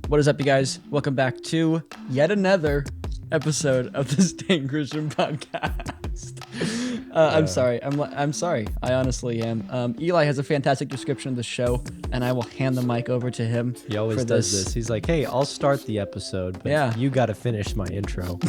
What is up, you guys? Welcome back to yet another episode of the Staying Christian podcast. I'm sorry. I honestly am. Eli has a fantastic description of the show, and I will hand the mic over to him. He always does this. He's like, "Hey, I'll start the episode, but you got to finish my intro."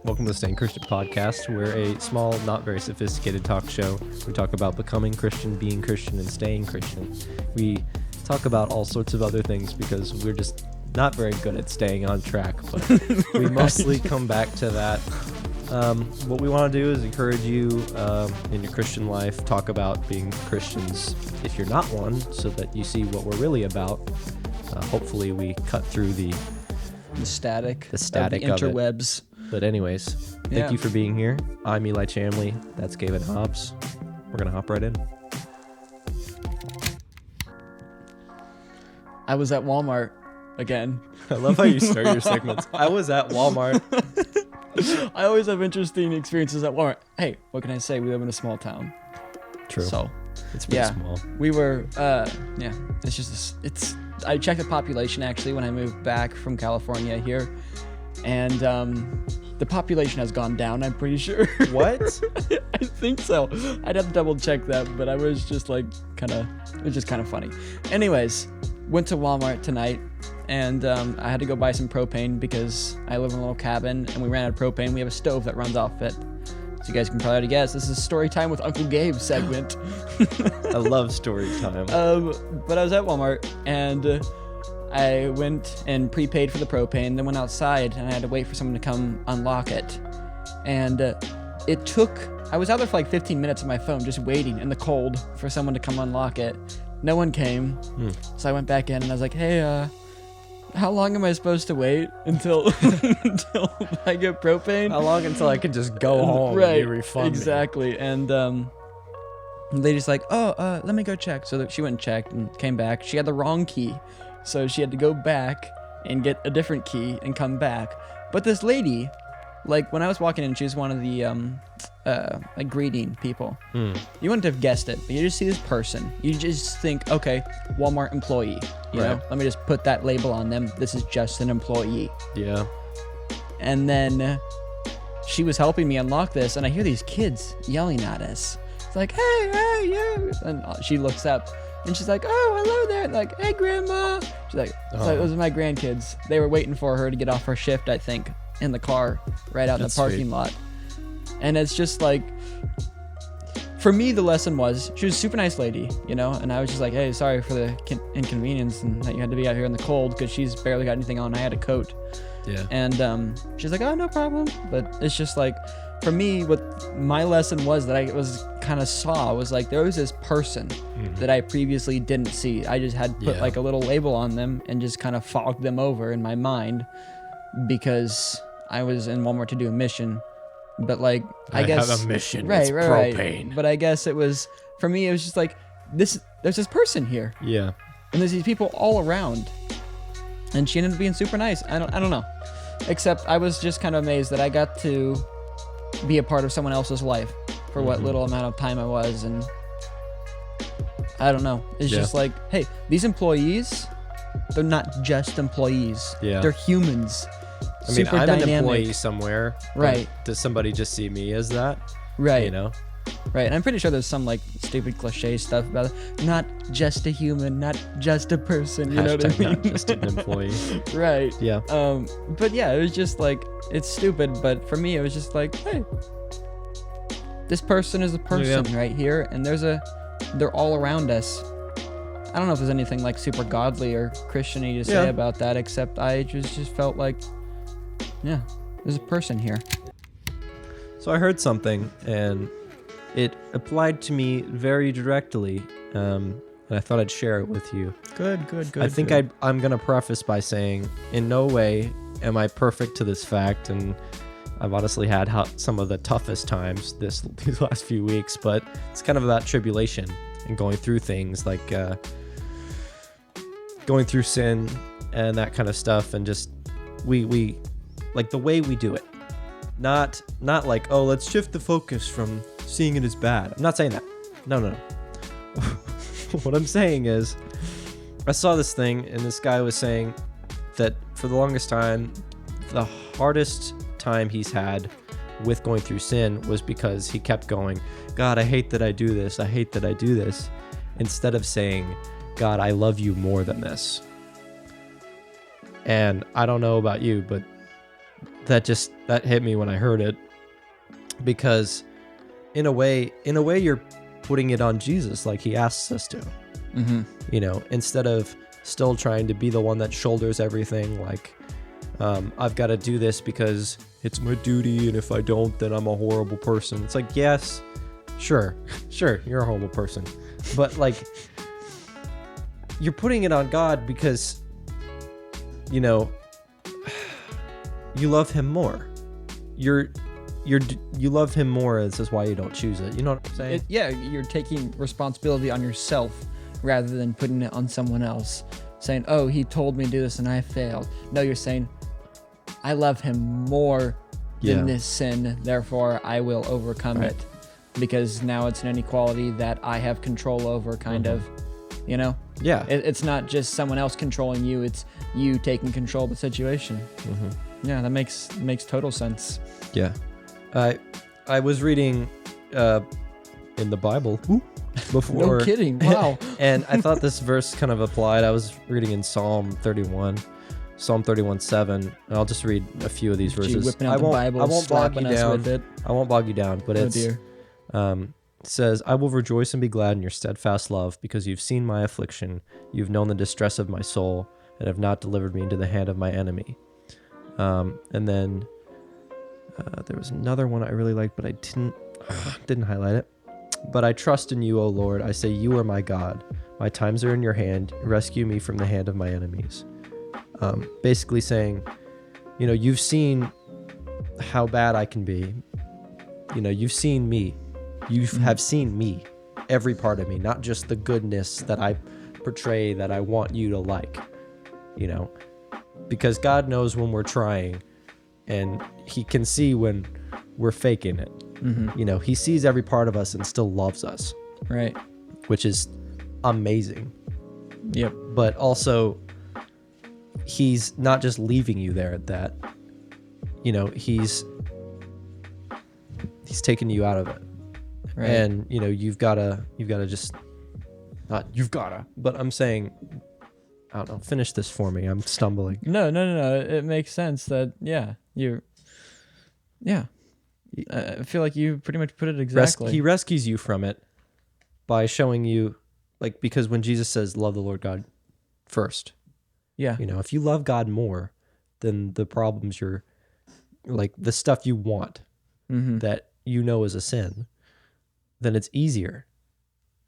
Welcome to the Staying Christian podcast. We're a small, not very sophisticated talk show. We talk about becoming Christian, being Christian, and staying Christian. We talk about all sorts of other things because we're just not very good at staying on track, but we mostly come back to that. What we want to do is encourage you in your Christian life, talk about being Christians if you're not one, so that you see what we're really about. Hopefully we cut through the static of the interwebs. It. But anyways, thank you for being here. I'm Eli Chamley. That's Gavin Hobbs. We're going to hop right in. I was at Walmart again. I love how you start your segments. I was at Walmart. I always have interesting experiences at Walmart. Hey, what can I say? We live in a small town. True. So, it's pretty small. We were, it's just, I checked the population actually when I moved back from California here. And the population has gone down, I'm pretty sure. What? I think so. I'd have to double check that, but I was just like it was just kind of funny. Anyways, went to Walmart tonight, and I had to go buy some propane because I live in a little cabin, and we ran out of propane. We have a stove that runs off it. So you guys can probably already guess, this is Story Time with Uncle Gabe segment. I love story time. But I was at Walmart, and I went and prepaid for the propane, then went outside, and I had to wait for someone to come unlock it. And I was out there for like 15 minutes on my phone just waiting in the cold for someone to come unlock it. No one came. So I went back in and I was like, hey, how long am I supposed to wait until I get propane? How long until I can just go home and you refund exactly. Me? And they just like, let me go check. So she went and checked and came back. She had the wrong key. So she had to go back and get a different key and come back. But this lady, like when I was walking in, she was one of the like greeting people. You wouldn't have guessed it, but you just see this person. You just think, okay, Walmart employee. You know, let me just put that label on them. This is just an employee. Yeah. And then she was helping me unlock this, and I hear these kids yelling at us. It's like, hey, you. And she looks up. And she's like, oh, hello there. And like, hey, Grandma. She's like, those are my grandkids. They were waiting for her to get off her shift, I think, in the car right out in the parking lot. And it's just like, for me, the lesson was, she was a super nice lady, you know? And I was just like, hey, sorry for the inconvenience and that you had to be out here in the cold because she's barely got anything on. I had a coat. Yeah. And she's like, oh, no problem. But it's just like, for me, what my lesson was that I was kind of saw was like there was this person that I previously didn't see. I just had put like a little label on them and just kind of fogged them over in my mind because I was in Walmart to do a mission. But like I guess have a mission. Right, it's propane. Right. But I guess it was for me. It was just like there's this person here. Yeah. And there's these people all around. And she ended up being super nice. I don't know. Except I was just kind of amazed that I got to be a part of someone else's life for what little amount of time I was, and I don't know. It's just like, hey, these employees, they're not just employees. Yeah. They're humans. I mean, I'm dynamic. An employee somewhere. Right. Does somebody just see me as that? Right. You know? Right. And I'm pretty sure there's some like stupid cliche stuff about it. Not just a human, not just a person. You know what I mean? Not just an employee. Right. Yeah. But yeah, it was just like, it's stupid. But for me, it was just like, hey, this person is a person right here. And they're all around us. I don't know if there's anything like super godly or Christian-y to say about that, except I just felt like, there's a person here. So I heard something and it applied to me very directly, and I thought I'd share it with you. Good. I think I'm going to preface by saying, in no way am I perfect to this fact, and I've honestly had some of the toughest times these last few weeks, but it's kind of about tribulation and going through things like going through sin and that kind of stuff, and just we like the way we do it. Not like, oh, let's shift the focus from seeing it as bad. I'm not saying that. No. What I'm saying is, I saw this thing, and this guy was saying that for the longest time, the hardest time he's had with going through sin was because he kept going, God, I hate that I do this. I hate that I do this. Instead of saying, God, I love you more than this. And I don't know about you, but that hit me when I heard it, because in a way you're putting it on Jesus like he asks us to. Mm-hmm. You know, instead of still trying to be the one that shoulders everything, like I've got to do this because it's my duty, and if I don't, then I'm a horrible person. It's like, yes, sure, you're a horrible person, but like, you're putting it on God because, you know, you love him more. You love him more. This is why you don't choose it. You know what I'm saying? You're taking responsibility on yourself rather than putting it on someone else. Saying, oh, he told me to do this and I failed. No, you're saying, I love him more than this sin, therefore I will overcome it. Because now it's an inequality that I have control over, kind of, you know? Yeah. It's not just someone else controlling you, it's you taking control of the situation. Yeah, that makes total sense. Yeah. I was reading in the Bible before. No kidding, wow. And I thought this verse kind of applied. I was reading in Psalm 31:7, and I'll just read a few of these verses. Whipping out the Bible, I won't bog you slapping us down. with it. I won't bog you down, but it says, I will rejoice and be glad in your steadfast love, because you've seen my affliction, you've known the distress of my soul, and have not delivered me into the hand of my enemy. And then there was another one I really liked, but I didn't highlight it. But I trust in you, O Lord. I say, you are my God. My times are in your hand. Rescue me from the hand of my enemies. Basically saying, you know, you've seen how bad I can be. You know, you've seen me. You have seen me, every part of me, not just the goodness that I portray that I want you to like, you know, because God knows when we're trying, and he can see when we're faking it. You know, he sees every part of us and still loves us. Right. Which is amazing. Yep. But also, he's not just leaving you there at that. You know, he's taking you out of it. Right. And, you know, you've gotta just, not you've gotta, but I'm saying, I don't know, finish this for me. I'm stumbling. No. It makes sense that, I feel like you pretty much put it exactly. He rescues you from it by showing you, like, because when Jesus says, love the Lord God first. Yeah. You know, if you love God more than the problems you're, like, the stuff you want that you know is a sin, then it's easier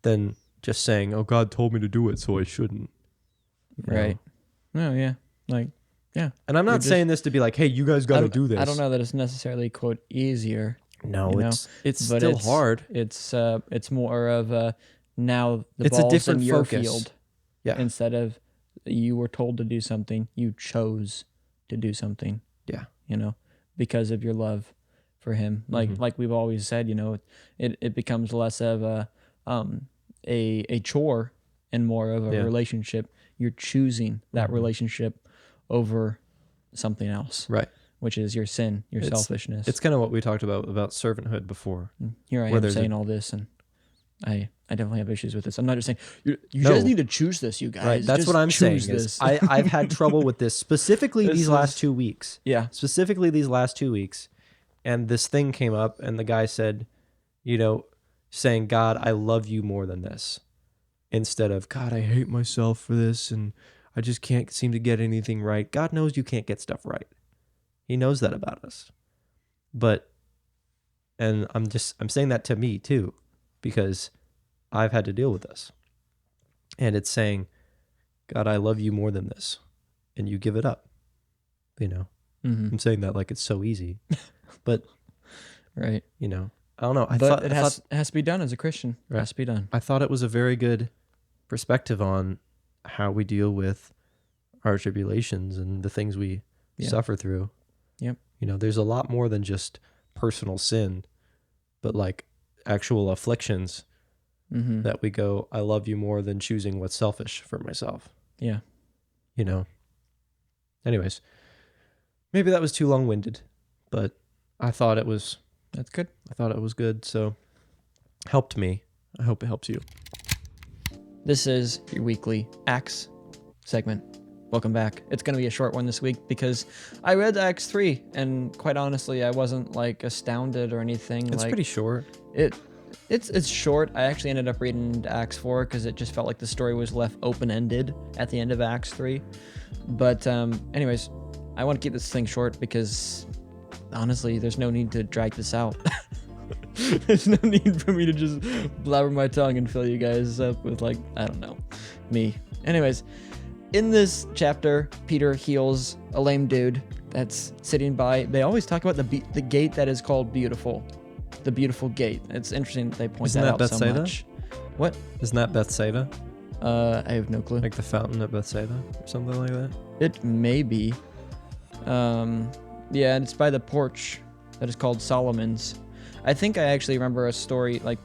than just saying, oh, God told me to do it, so I shouldn't. Right. No, yeah. Like, yeah. And I'm not saying this to be like, hey, you guys got to do this. I don't know that it's necessarily, quote, easier. No, it's but still hard. It's more of now the it's ball's a different in your focus. field. Yeah. Instead of you were told to do something, you chose to do something. Yeah. You know, because of your love for him. Like we've always said, you know, it becomes less of a chore and more of a relationship. You're choosing that relationship over something else. Right. Which is your sin, your selfishness. It's kind of what we talked about servanthood before. Here I am saying all this, and I definitely have issues with this. I'm not just saying, you guys need to choose this, you guys. Right, that's just what I'm saying. This. I've had trouble with this, specifically these last 2 weeks. Yeah. Specifically these last 2 weeks. And this thing came up, and the guy said, you know, saying, God, I love you more than this. Instead of, God, I hate myself for this, and I just can't seem to get anything right. God knows you can't get stuff right. He knows that about us. And I'm saying that to me too, because I've had to deal with this. And it's saying, God, I love you more than this. And you give it up. You know, I'm saying that like it's so easy, but right. You know, I don't know. It has to be done as a Christian. Right. It has to be done. I thought it was a very good perspective on how we deal with our tribulations and the things we suffer through. Yep. You know, there's a lot more than just personal sin, but like actual afflictions Mm-hmm. that we go, I love you more than choosing what's selfish for myself. Yeah. You know? Anyways, maybe that was too long-winded, but I thought it was That's good. good, so helped me. I hope it helps you. This is your weekly Acts segment. Welcome back. It's going to be a short one this week because I read Acts 3, and quite honestly, I wasn't like astounded or anything. It's like, pretty short. It's short. I actually ended up reading Acts 4 because it just felt like the story was left open-ended at the end of Acts 3. But anyways, I want to keep this thing short because honestly, there's no need to drag this out. There's no need for me to just blabber my tongue and fill you guys up with, like, I don't know, me. Anyways, in this chapter, Peter heals a lame dude that's sitting by. They always talk about the gate that is called Beautiful. The beautiful gate. It's interesting that they point Isn't that that out Bethsaida? so much. What? Isn't that Bethsaida? I have no clue. Like the fountain at Bethsaida or something like that? It may be. Yeah, and it's by the porch that is called Solomon's. I think I actually remember a story, like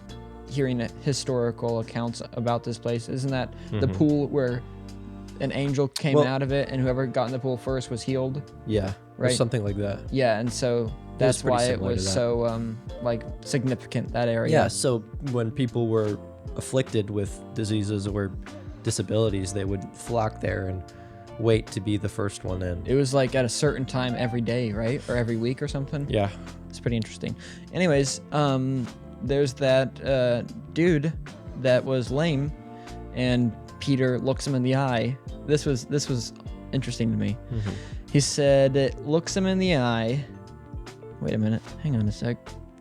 hearing historical accounts about this place. Isn't that the pool where an angel came out of it and whoever got in the pool first was healed? Yeah, Right. or something like that. Yeah, and so that's pretty why it similar was to that. so like significant, that area. Yeah, so when people were afflicted with diseases or disabilities, they would flock there and wait to be the first one in. It was like at a certain time every day, right? Or every week or something? Yeah. It's pretty interesting. Anyways, there's that dude that was lame, and Peter looks him in the eye. This was interesting to me. Mm-hmm. He said, looks him in the eye. Wait a minute. Hang on a sec.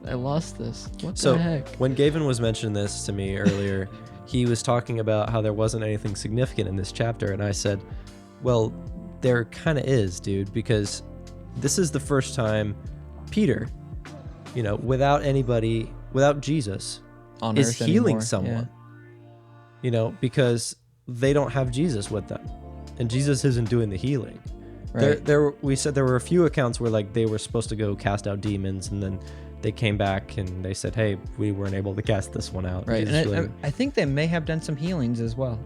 I lost this. What the heck? When Gavin was mentioning this to me earlier, he was talking about how there wasn't anything significant in this chapter, and I said, well, there kind of is, dude, because this is the first time Peter, without Jesus, On is Earth healing anymore. someone. Because they don't have Jesus with them, and Jesus isn't doing the healing. Yeah. Right. We said there were a few accounts where like they were supposed to go cast out demons, and then they came back and they said, "Hey, we weren't able to cast this one out." Right. Jesus And I think they may have done some healings as well.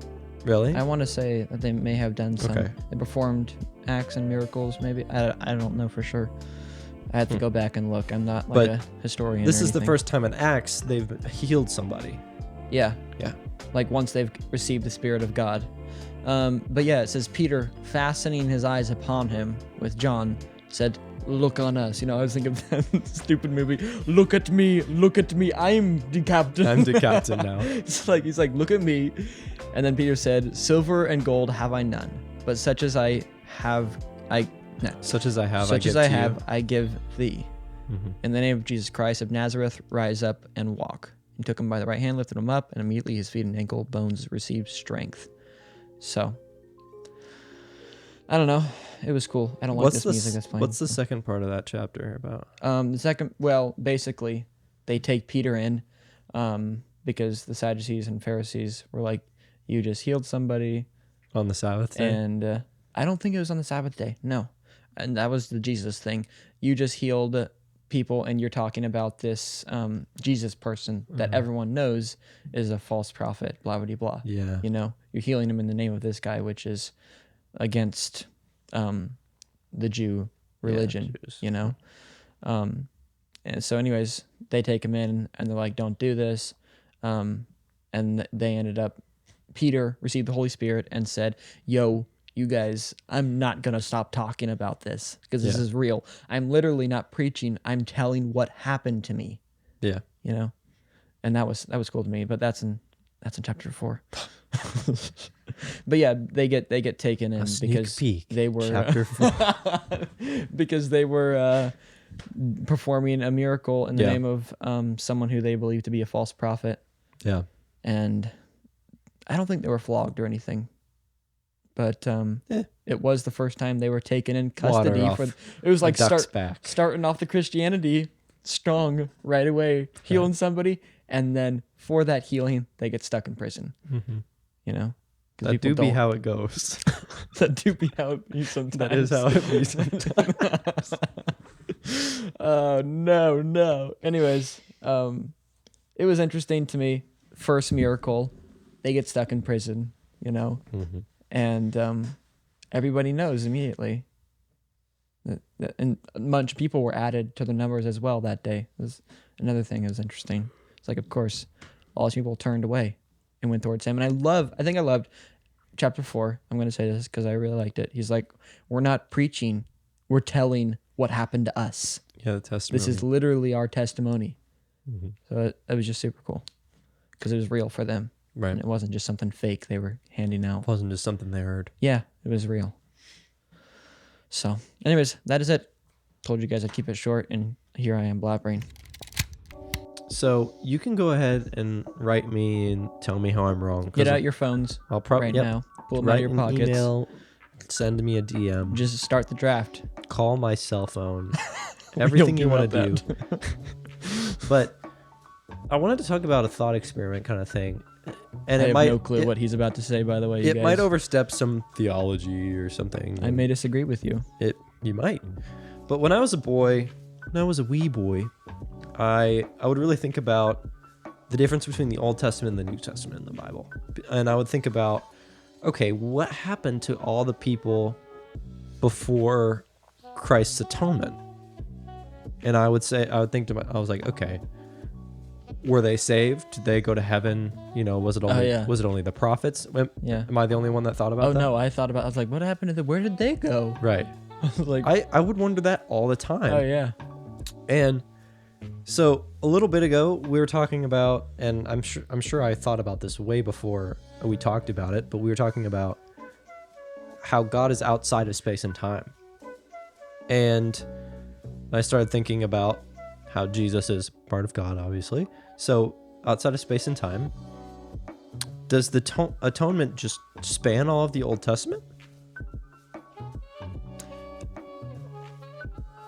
really? I want to say that they may have done some. Okay. They performed acts and miracles, maybe. I don't know for sure. I have to go back and look. I'm not like But a historian. This or is the anything. first time in Acts they've healed somebody. Yeah. Yeah. Like once they've received the Spirit of God. But yeah, it says Peter, fastening his eyes upon him with John, said, "Look on us." I was thinking of that stupid movie. Look at me, I'm the captain. I'm the captain now. It's like he's like, look at me. And then Peter said, "Silver and gold have I none, but such as I have, Such as I have, such as I have, I give thee. Mm-hmm. In the name of Jesus Christ of Nazareth, rise up and walk." He took him by the right hand, lifted him up, and immediately his feet and ankle bones received strength. So, I don't know. It was cool. I don't like this music that's playing. What's the second part of that chapter about? The second, well, basically, they take Peter in because the Sadducees and Pharisees were like, "You just healed somebody." On the Sabbath day? And I don't think it was on the Sabbath day. No. And that was the Jesus thing. You just healed people, and you're talking about this Jesus person that everyone knows is a false prophet, blah, blah, blah. Yeah. You're healing him in the name of this guy, which is against the Jew religion, Jews. And so anyways, they take him in, and they're like, "Don't do this." And they ended up, Peter received the Holy Spirit and said, "Yo, you guys, I'm not going to stop talking about this because this is real. I'm literally not preaching. I'm telling what happened to me." Yeah. And that was cool to me, but that's in chapter 4. But yeah, they get taken in because they were chapter 4. because they were performing a miracle in the name of someone who they believe to be a false prophet. Yeah. And I don't think they were flogged or anything. But it was the first time they were taken in custody. It was like starting off the Christianity strong right away, healing somebody, and then for that healing, they get stuck in prison. Mm-hmm. That do be how it goes. That do be how it be sometimes. That is how it be sometimes. No. Anyways, it was interesting to me. First miracle, they get stuck in prison, and everybody knows immediately. And a bunch of people were added to the numbers as well that day. It was another thing that was interesting. It's like, of course, all these people turned away and went towards him. And I think I loved chapter 4. I'm going to say this because I really liked it. He's like, we're not preaching, we're telling what happened to us. Yeah, the testimony. This is literally our testimony. Mm-hmm. So it was just super cool because it was real for them. Right. And it wasn't just something fake they were handing out. It wasn't just something they heard. Yeah, it was real. So, anyways, that is it. Told you guys I'd keep it short, and here I am blabbering. So you can go ahead and write me and tell me how I'm wrong. Get out your phones I'll probably now. Pull them out of your pockets. Email, send me a DM. Just start the draft. Call my cell phone. Everything you want to do. But I wanted to talk about a thought experiment kind of thing. And I have no clue what he's about to say, by the way. It might overstep some theology or something. I may disagree with you. You might. But when I was a wee boy, I would really think about the difference between the Old Testament and the New Testament in the Bible. And I would think about, okay, what happened to all the people before Christ's atonement? And I would think to myself, I was like, okay, were they saved? Did they go to heaven? Was it only the prophets? Am I the only one that thought about that? No, I was like, what happened to them? Where did they go? Right. I was like, I would wonder that all the time. Oh yeah. And so a little bit ago we were talking about, and I'm sure I thought about this way before we talked about it, but we were talking about how God is outside of space and time. And I started thinking about how Jesus is part of God, obviously. So outside of space and time, does the atonement just span all of the Old Testament?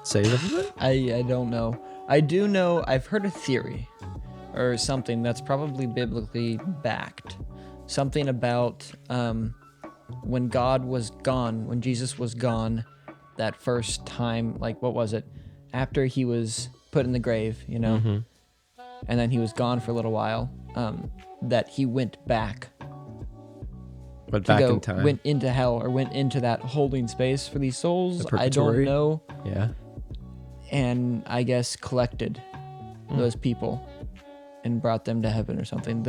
Say that? I don't know. I do know I've heard a theory or something that's probably biblically backed. Something about when God was gone, when Jesus was gone that first time, like what was it? After he was put in the grave, Mm-hmm. And then he was gone for a little while, that he went back. Went back in time. Went into hell or went into that holding space for these souls. I don't know. Yeah. And I guess collected those people and brought them to heaven or something.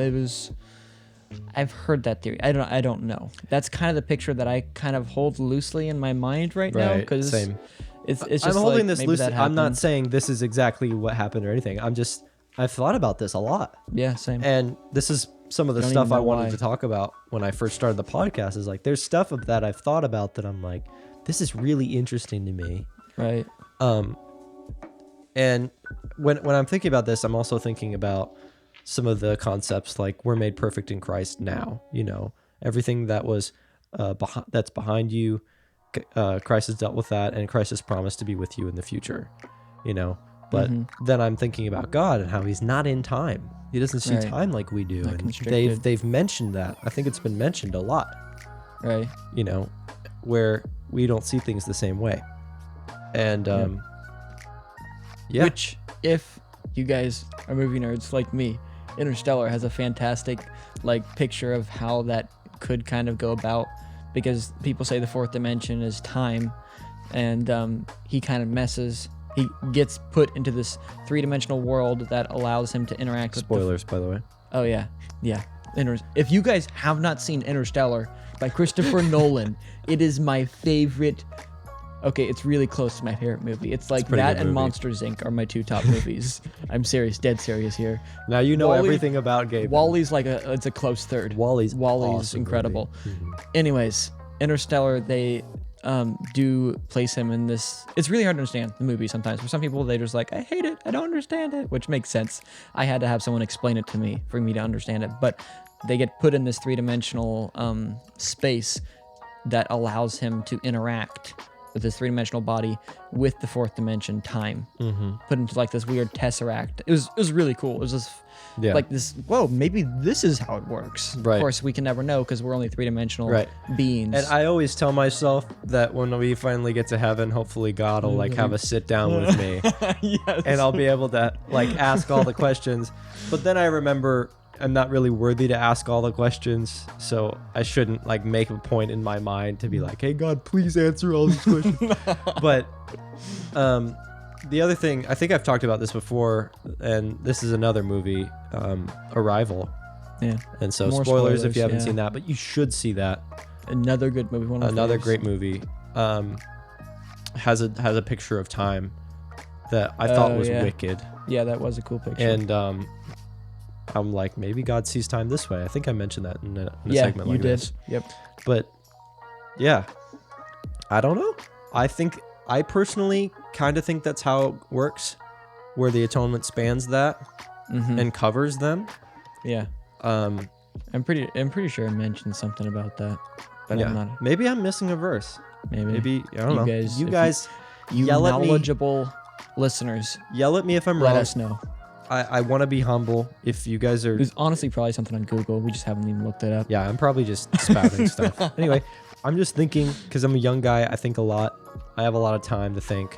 I've heard that theory. I don't know. That's kind of the picture that I kind of hold loosely in my mind right now. Because same. It's just I'm holding like, this loosely. I'm not saying this is exactly what happened or anything. I've thought about this a lot. Yeah, same. And this is some of the stuff I wanted to talk about when I first started the podcast. Is like, there's stuff that I've thought about that I'm like, this is really interesting to me. Right. And when I'm thinking about this, I'm also thinking about some of the concepts like we're made perfect in Christ now. Everything that was that's behind you, Christ has dealt with that, and Christ has promised to be with you in the future. But then I'm thinking about God and how he's not in time. He doesn't see time like we do. Not and constricted. they've mentioned that. I think it's been mentioned a lot. Right. Where we don't see things the same way. And Which, if you guys are movie nerds like me, Interstellar has a fantastic picture of how that could kind of go about, because people say the fourth dimension is time, and he kind of he gets put into this three-dimensional world that allows him to interact with spoilers, by the way. Oh yeah. If you guys have not seen Interstellar by Christopher Nolan, it is my favorite. Okay, it's really close to my favorite movie. It's like that and Monsters, Inc. are my two top movies. I'm serious, dead serious here. Now you know everything about Gavin. WALL-E's it's a close third. WALL-E's awesome incredible. Mm-hmm. Anyways, Interstellar, they do place him in this. It's really hard to understand the movie sometimes. For some people, they're just like, I hate it, I don't understand it, which makes sense. I had to have someone explain it to me for me to understand it. But they get put in this three-dimensional space that allows him to interact with his three-dimensional body with the fourth dimension time. Put into this weird tesseract. It was really cool. It was just like this, whoa, maybe this is how it works. Right. Of course, we can never know because we're only three-dimensional beings. And I always tell myself that when we finally get to heaven, hopefully God will like have a sit down with me. Yes. And I'll be able to like ask all the questions. But then I remember I'm not really worthy to ask all the questions, so I shouldn't like make a point in my mind to be like, hey God, please answer all these questions. But the other thing, I think I've talked about this before, and this is another movie, Arrival. Yeah. And so More spoilers if you haven't yeah. seen that, but you should see that. Another good movie. One of my Another faves. great movie. Has a picture of time that I thought was wicked. Yeah, that was a cool picture. And I'm like, maybe God sees time this way. I think I mentioned that in a segment like this. Yep. But yeah, I don't know. I personally kind of think that's how it works, where the atonement spans that and covers them. Yeah. I'm pretty sure I mentioned something about that, but Yeah. I'm not. Maybe I'm missing a verse. Maybe I don't know. You guys yell at me. Knowledgeable listeners, Yell at me if I'm let wrong. us know. I want to be humble. If you guys are, There's honestly probably something on Google. We just haven't even looked it up. yeah, I'm probably just spouting stuff. Anyway, I'm just thinking because I'm a young guy. I think a lot. I have a lot of time to think.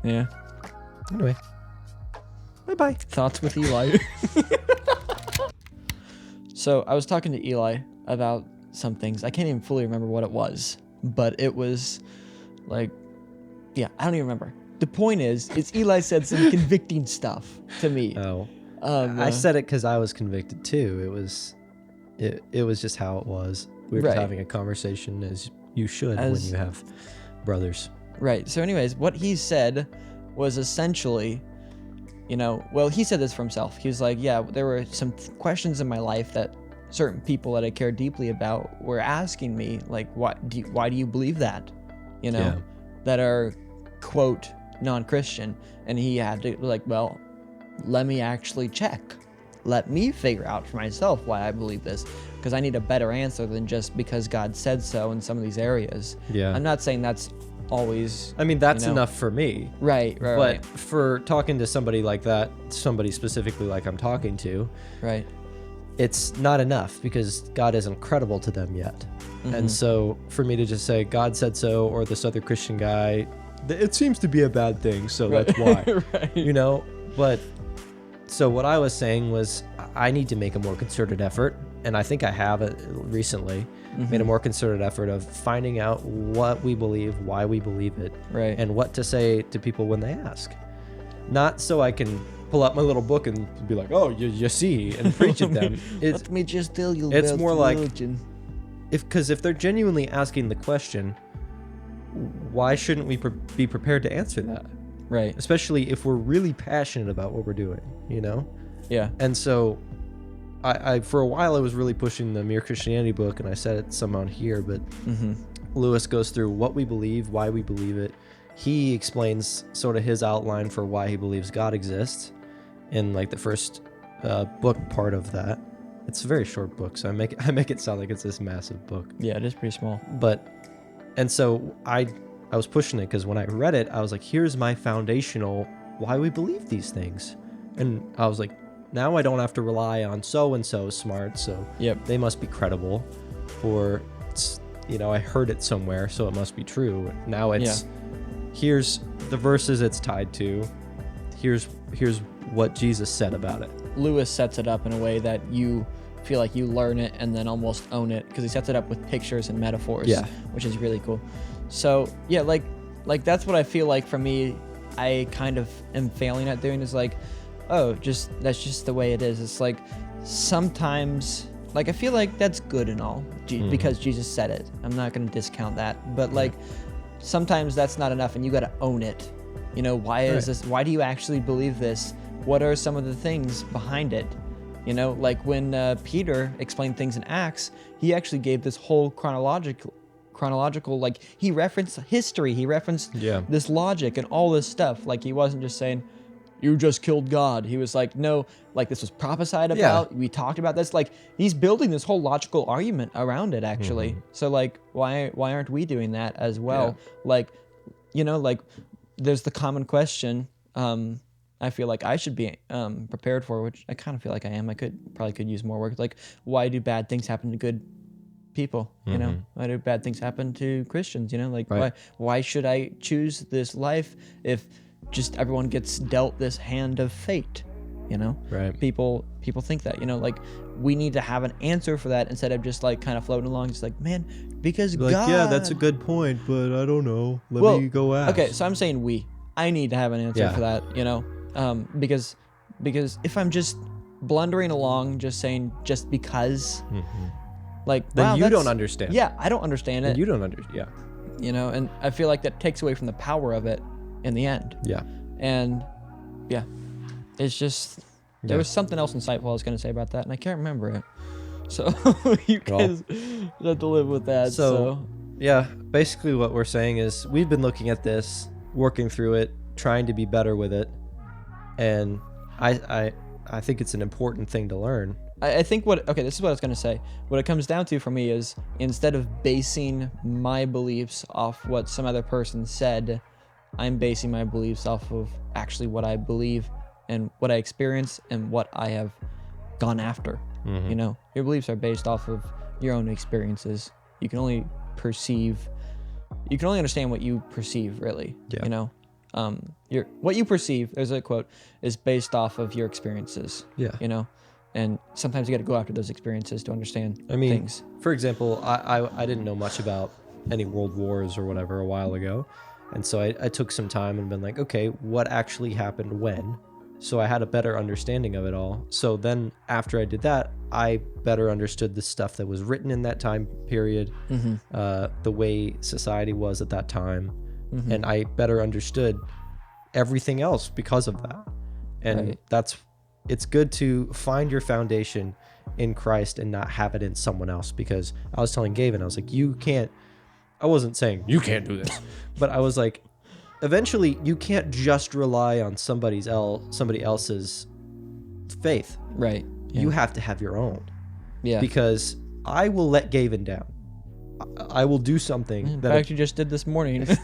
Yeah. Anyway, bye. Thoughts with Eli. So I was talking to Eli about some things. I can't even fully remember what it was, but it was like, yeah, I don't even remember. The point is Eli said some convicting stuff to me. Oh, I said it because I was convicted too. It was just how it was. We were just having a conversation as you should when you have brothers. Right. So anyways, what he said was essentially, he said this for himself. He was like, yeah, there were some questions in my life that certain people that I care deeply about were asking me, like, why do you believe that? That are, quote, non-Christian. And he had to well, let me actually check. Let me figure out for myself why I believe this, because I need a better answer than just because God said so in some of these areas. Yeah. I'm not saying that's always... I mean, that's enough for me. Right. But for talking to somebody like that, somebody specifically like I'm talking to, right, it's not enough because God isn't credible to them yet. And so for me to just say, God said so, or this other Christian guy, it seems to be a bad thing, so that's why. Right. But so what I was saying was I need to make a more concerted effort, and I think I have recently made a more concerted effort of finding out what we believe, why we believe it, right, and what to say to people when they ask. Not so I can pull out my little book and be like, oh, you see, and preach at them. Let me just tell you it's about more like, religion. because if they're genuinely asking the question, why shouldn't we be prepared to answer that? Right. Especially if we're really passionate about what we're doing, Yeah. And so I for a while I was really pushing the Mere Christianity book, and I said it some on here, but Lewis goes through what we believe, why we believe it. He explains sort of his outline for why he believes God exists in like the first book part of that. It's a very short book, so I make it sound like it's this massive book. Yeah, it is pretty small. And so I was pushing it because when I read it, I was like, here's my foundational why we believe these things. And I was like, now I don't have to rely on so-and-so smart, so they must be credible. Or, I heard it somewhere, so it must be true. Now it's, here's the verses it's tied to. Here's what Jesus said about it. Lewis sets it up in a way that you feel like you learn it and then almost own it, because he sets it up with pictures and metaphors, which is really cool. So like that's what I feel like for me I kind of am failing at doing, is like, that's just the way it is. It's like sometimes, like, I feel like that's good and all because Jesus said it. I'm not going to discount that, but like sometimes that's not enough and you got to own it. Why is this? Why do you actually believe this? What are some of the things behind it? Like when Peter explained things in Acts, he actually gave this whole chronological, like, he referenced history, he referenced this logic and all this stuff. Like, he wasn't just saying, you just killed God. He was like, no, like, this was prophesied about. We talked about this. Like, he's building this whole logical argument around it, actually. So, like, why aren't we doing that as well? Like, like, there's the common question, I feel like I should be prepared for, which I kind of feel like I am. I probably could use more work. Like, why do bad things happen to good people? You know, why do bad things happen to Christians? You know, like why should I choose this life if just everyone gets dealt this hand of fate? You know, right? People think that, you know, like we need to have an answer for that instead of just like kind of floating along. Just like, man, because Like, God. yeah, that's a good point, but I don't know. Let me go ask. Okay, so I'm saying I need to have an answer for that, you know, because if I'm just blundering along, just saying just because, like, then wow, you don't understand. Yeah, I don't understand it. You don't understand. Yeah. You know, and I feel like that takes away from the power of it in the end. Yeah. And yeah, it's just there was something else insightful I was going to say about that, and I can't remember it. So you guys have to live with that. So yeah, basically what we're saying is we've been looking at this, working through it, trying to be better with it, and I think it's an important thing to learn. I think this is what I was going to say. What it comes down to for me is instead of basing my beliefs off what some other person said, I'm basing my beliefs off of actually what I believe and what I experience and what I have gone after. You know, your beliefs are based off of your own experiences. You can only understand what you perceive, really. Yeah. You know, what you perceive, there's a quote, is based off of your experiences. Yeah. You know, and sometimes you got to go after those experiences to understand things. For example, I didn't know much about any world wars or whatever a while ago. And so I took some time and been like, okay, what actually happened when? So I had a better understanding of it all. So then after I did that, I better understood the stuff that was written in that time period, the way society was at that time. And I better understood everything else because of that. And it's good to find your foundation in Christ and not have it in someone else, because I was telling Gavin, I was like, I wasn't saying you can't do this, but I was like, eventually you can't just rely on somebody else's faith. Right. Yeah. You have to have your own. Yeah. Because I will let Gavin down. I will do something. In fact, you just did this morning. We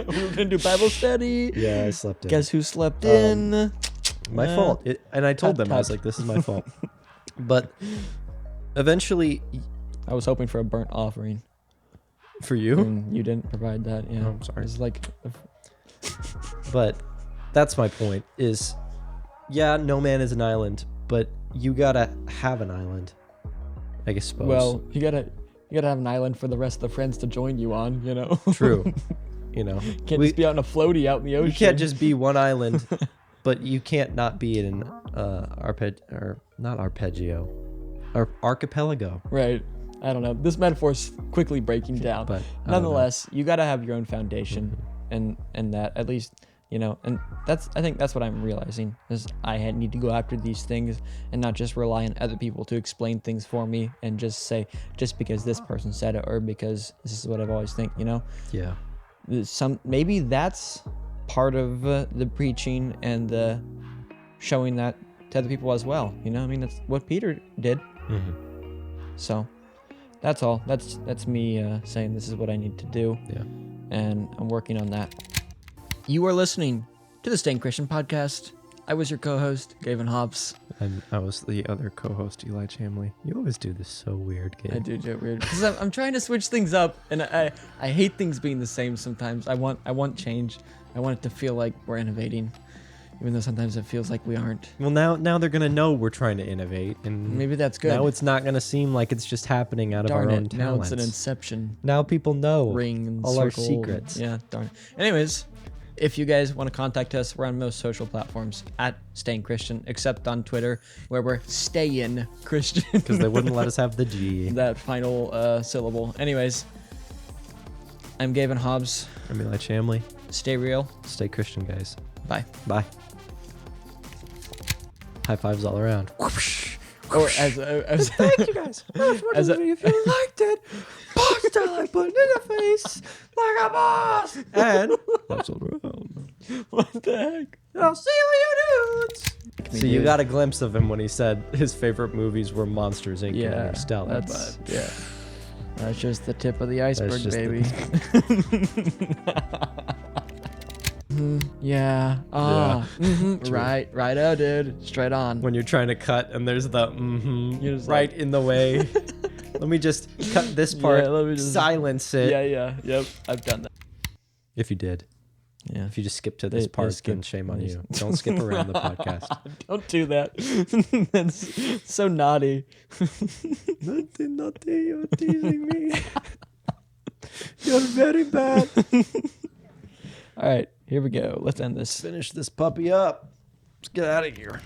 were going to do Bible study. Yeah, I slept in. Guess who slept in? My fault. And I told them, I was like, this is my fault. But eventually... I was hoping for a burnt offering. For you? And you didn't provide that. Yeah. Oh, I'm sorry. It's like... But that's my point is, yeah, no man is an island, but you gotta have an island, I suppose. Well, you gotta have an island for the rest of the friends to join you on, you know? True. You know. Can't just be out in a floaty out in the ocean. You can't just be one island, but you can't not be in archipelago. Right. I don't know. This metaphor's quickly breaking down. But nonetheless, you gotta have your own foundation and that, at least, you know, and I think that's what I'm realizing is I need to go after these things and not just rely on other people to explain things for me and just say, just because this person said it or because this is what I've always think, you know? Yeah. Maybe that's part of the preaching and the showing that to other people as well. You know, I mean, that's what Peter did. So that's all. That's me saying this is what I need to do. Yeah. And I'm working on that. You are listening to the Staying Christian podcast. I was your co-host, Gavin Hobbs. And I was the other co-host, Eli Chamley. You always do this so weird, Gabe. I do it weird because I'm trying to switch things up, and I hate things being the same sometimes. I want change. I want it to feel like we're innovating, even though sometimes it feels like we aren't. Well, now they're gonna know we're trying to innovate, and maybe that's good. Now it's not gonna seem like it's just happening out of our own talents. Now it's an inception. Now people know Rings, all circle, our secrets. Yeah, darn. Anyways, if you guys want to contact us, we're on most social platforms at Staying Christian, except on Twitter, where we're Stayin' Christian. Because they wouldn't let us have the G. That final syllable. Anyways, I'm Gavin Hobbs. I'm Eli Chamley. Stay real. Stay Christian, guys. Bye. Bye. High fives all around. Whoosh. Or as thank you guys. If you liked it, box till I put it in the face like a boss. And that's all around. What the heck? I'll see you dudes. So you got a glimpse of him when he said his favorite movies were Monsters Inc. and Interstellar. That's just the tip of the iceberg, baby. Yeah. Right. Oh, dude. Straight on. When you're trying to cut and there's the You're just right like- in the way. Let me just cut this part. Yeah, let me just- silence it. Yeah. Yep. I've done that. If you did. Yeah. If you just skip to this They part, skip. then shame on you. Don't skip around the podcast. Don't do that. That's so naughty. Nothing, you're teasing me. You're very bad. All right, here we go. Let's end this. Finish this puppy up. Let's get out of here.